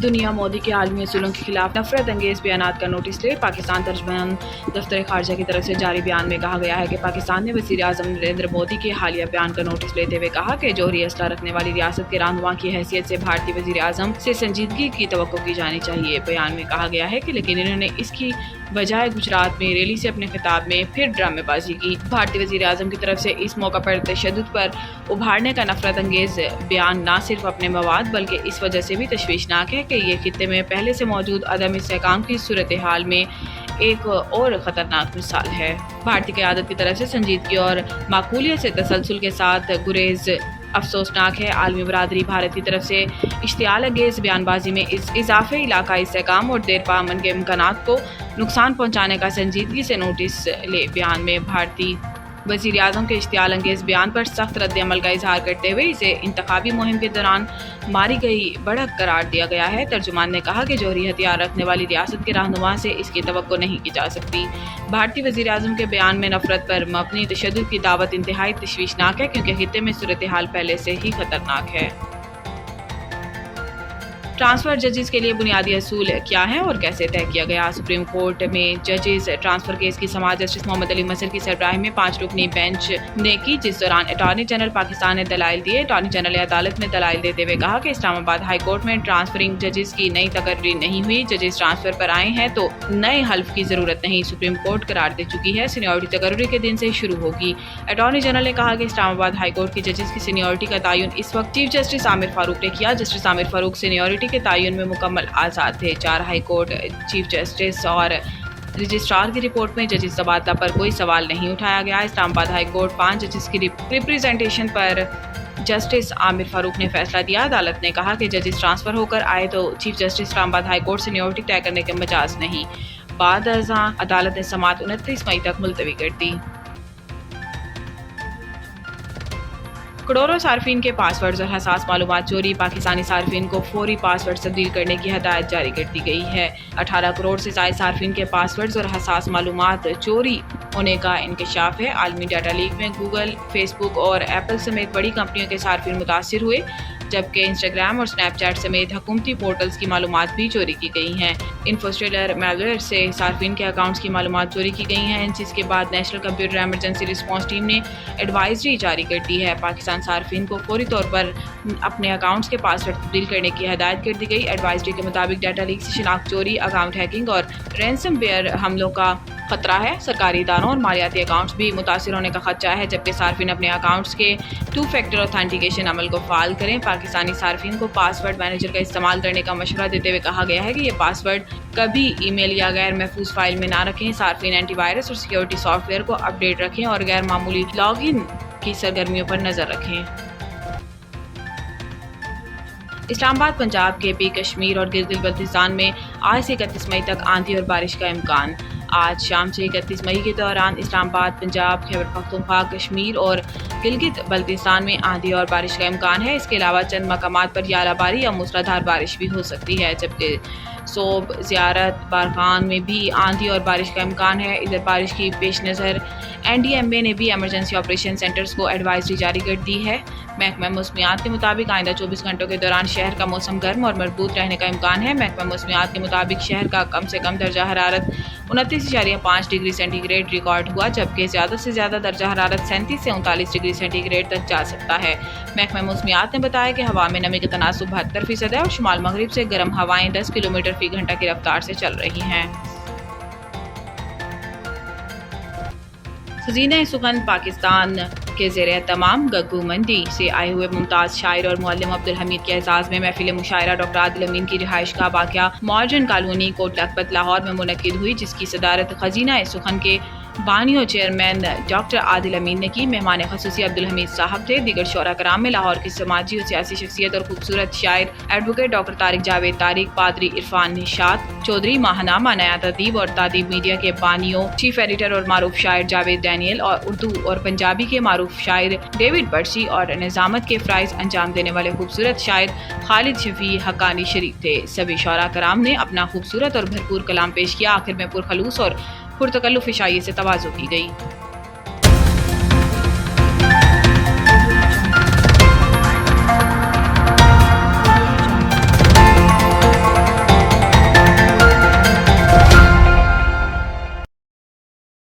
दुनिया मोदी के आलमी असूलों के खिलाफ नफरत अंगेज बयानात का नोटिस ले। पाकिस्तान तर्जुमान दफ्तर खारजा की तरफ से जारी बयान में कहा गया है कि पाकिस्तान ने वज़ीर आज़म नरेंद्र मोदी के हालिया बयान का नोटिस लेते हुए कहा कि जौहरी असला रखने वाली रियासत के रहनुमा की हैसियत से भारतीय वज़ीर आज़म से संजीदगी की तवक्को की जानी चाहिए। बयान में कहा गया है कि लेकिन इन्होंने इसकी बजाय गुजरात में रैली से अपने खिताब में फिर ड्रामेबाजी की। भारतीय वज़ीर आज़म की तरफ से इस मौका पर तशद्दुद पर उभारने का नफरत अंगेज बयान न सिर्फ अपने मवाद बल्कि इस वजह से भी तशवीशनाक है कि ये खित्ते में पहले से मौजूद अदम इस्तेहकाम की सूरत हाल में एक और ख़तरनाक मिसाल है। भारतीय क़यादत की तरफ से संजीदगी और माकूलियत से तसलसल के साथ गुरेज अफसोसनाक है। आलमी बरादरी भारत की तरफ से इश्तियाल अंगेज बयानबाजी में इस इजाफे इलाकाई इस्तेहकाम और देरपा अमन के इम्कानात को नुकसान पहुँचाने का संजीदगी से नोटिस ले। बयान में भारतीय वज़ीर आज़म के इश्तियाल अंगेज बयान पर सख्त रद्द अमल का इजहार करते हुए इसे इंतखाबी मुहिम के दौरान मारी गई बढ़त करार दिया गया है। तर्जुमान ने कहा कि जौहरी हथियार रखने वाली रियासत के रहनुमा से इसकी तवक्को नहीं की जा सकती। भारतीय वज़ीर आज़म के बयान में नफरत पर मबनी तशद्दुद की दावत इंतहाई तशवीशनाक है क्योंकि खित्ते में सूरत हाल पहले से ही खतरनाक है। ट्रांसफर जजेस के लिए बुनियादी असूल क्या हैं और कैसे तय किया गया। सुप्रीम कोर्ट में जजेस ट्रांसफर केस की समाअत जस्टिस मोहम्मद अली मसर की सरबराही में 5 रुकनी बेंच ने की, जिस दौरान अटॉर्नी जनरल पाकिस्तान ने दलाइल दिए। अटॉर्नी जनरल अदालत ने दलाइल देते हुए कहा कि इस्लामाबाद हाई कोर्ट में ट्रांसफरिंग जजेस की नई तकर्री नहीं हुई। जजेस ट्रांसफर पर आए हैं तो नए हल्फ की जरूरत नहीं, सुप्रीम कोर्ट करार दे चुकी है। सीनियरिटी तकर्री के दिन से शुरू होगी। अटॉर्नी जनरल ने कहा कि इस्लामाबाद हाई कोर्ट की जजेस की सीनियरिटी का तयन इस वक्त चीफ जस्टिस आमिर फारूक ने किया। जस्टिस आमिर फारूक सीनियरिटी के तयन में मुकम्मल आज़ाद थे। 4 हाई कोर्ट चीफ जस्टिस और रजिस्ट्रार की रिपोर्ट में जजेस तबादला पर कोई सवाल नहीं उठाया गया। इस्लामाबाद हाई कोर्ट 5 जजेस की रिप्रेजेंटेशन पर जस्टिस आमिर फारूक ने फैसला दिया। अदालत ने कहा कि जजेस ट्रांसफर होकर आए तो chief justice Islamabad high court seniority तय करने के मजाज नहीं। बाद अज़ां अदालत ने समाअत 29 मई तक मुलतवी कर दी। करोड़ों सार्फिन के पासवर्ड्स और हसास मालूमात चोरी। पाकिस्तानी सार्फिन को फौरी पासवर्ड तब्दील करने की हदायत जारी कर दी गई है। 18 करोड़ से ज़ायद सार्फिन के पासवर्ड्स और हसास मालूमात चोरी होने का इंकशाफ है। आलमी डाटा लीक में गूगल, फेसबुक और एप्पल समेत बड़ी कंपनियों के सार्फिन मुतासिर हुए, जबकि इंस्टाग्राम और स्नैपचैट समेत हुकूमती पोर्टल्स की मालूमात भी चोरी की गई हैं। इन्फोस्टेलर मैलवेयर से सार्फिन के अकाउंट्स की मालूमात चोरी की गई हैं, जिसके बाद national computer emergency response team ने एडवाइजरी जारी कर दी है। पाकिस्तान सार्फिन को फौरी तौर पर अपने अकाउंट्स के पासवर्ड तब्दील करने की हदायत कर दी गई। एडवाइजरी के मुताबिक डाटा लीक से शिनाख्त चोरी, अकाउंट हैकिंग और रैंसमवेयर हमलों का खतरा है। सरकारी इदारों और मालियाती अकाउंट्स भी मुतासिर होने का खदशा है, जबकि सार्फिन अपने अकाउंट्स के 2 फैक्टर ऑथेंटिकेशन अमल को फाल करें। पाकिस्तानी सार्फिन को पासवर्ड मैनेजर का इस्तेमाल करने का मशवरा देते हुए कहा गया है कि ये पासवर्ड कभी ईमेल या गैर महफूज फाइल में ना रखें। सार्फिन एंटीवायरस और सिक्योरिटी सॉफ्टवेयर को अपडेट रखें और गैर मामूली लॉगिन की सरगर्मियों पर नजर रखें। इस्लामाबाद, पंजाब, केपी, कश्मीर और गिलगित बल्तिस्तान में आज से 31 मई तक आंधी और बारिश का इम्कान। आज शाम से 31 मई के दौरान इस्लामाबाद, पंजाब, खैबर पख्तूनख्वा, कश्मीर और गिलगित बल्तिस्तान में आंधी और बारिश का इम्कान है। इसके अलावा चंद मकामात पर यालाबारी या मूसलाधार बारिश भी हो सकती है, जबकि सोब, ज़ियारत, बारखान में भी आंधी और बारिश का इम्कान है। इधर बारिश की पेश नज़र NDMA ने भी एमरजेंसी ऑपरेशन सेंटर्स को एडवाइजरी जारी कर दी है। महकमा मौसमियात के मुताबिक आइंदा 24 घंटों के दौरान शहर का मौसम गर्म और मरबूत रहने का इम्कान है। महकमा मौसमियात के मुताबिक शहर का कम से कम दर्जा हरारत 29.5 डिग्री सेंटीग्रेड रिकॉर्ड हुआ, जबकि ज़्यादा से ज़्यादा दर्जा हरारत 37 से 39 डिग्री सेंटीग्रेड तक जा सकता है। महकमा मौसमियात ने बताया कि हवा में नमी का तनासुब 72% है और शुमाल मगरिब से गर्म हवाएं 10 किलोमीटर फी घंटा की रफ्तार से चल रही हैं। खज़ीना सुखन पाकिस्तान के ज़ेरे तमाम गग्गू मंडी से आए हुए मुमताज़ शायर और मुअल्लिम अब्दुल हमीद के एजाज़ में महफिल मुशायरा डॉक्टर आदिल अमीन की रिहाइश का वाक़या मॉडर्न कॉलोनी कोट लखपत लाहौर में मुनक्किद हुई, जिसकी सदारत खज़ीना सुखन के बानी और चेयरमैन डॉक्टर आदिल अमीन ने की। मेहमान ख़ुसूसी अब्दुल हमीद साहब थे। दीगर शोरा कराम में लाहौर की समाजी और सियासी शख्सियत और खूबसूरत शायर एडवोकेट डॉक्टर तारिक जावेद तारिक, पादरी इरफान निशात चौधरी, माहनामा नया तदीब और तादीब मीडिया के बानियों, चीफ एडिटर और मारूफ शायर जावेद डैनियल और उर्दू और पंजाबी के मारूफ शायर डेविड बर्सी और निज़ामत के फ़राइज़ अंजाम देने वाले खूबसूरत शायर खालिद शफी हक्कानी शरीफ थे। सभी शोरा कराम ने अपना खूबसूरत और भरपूर कलाम पेश किया। आखिर में पुरखलूस और पुरतकल्लुफ़ शायरी से तवाज़ु की गई।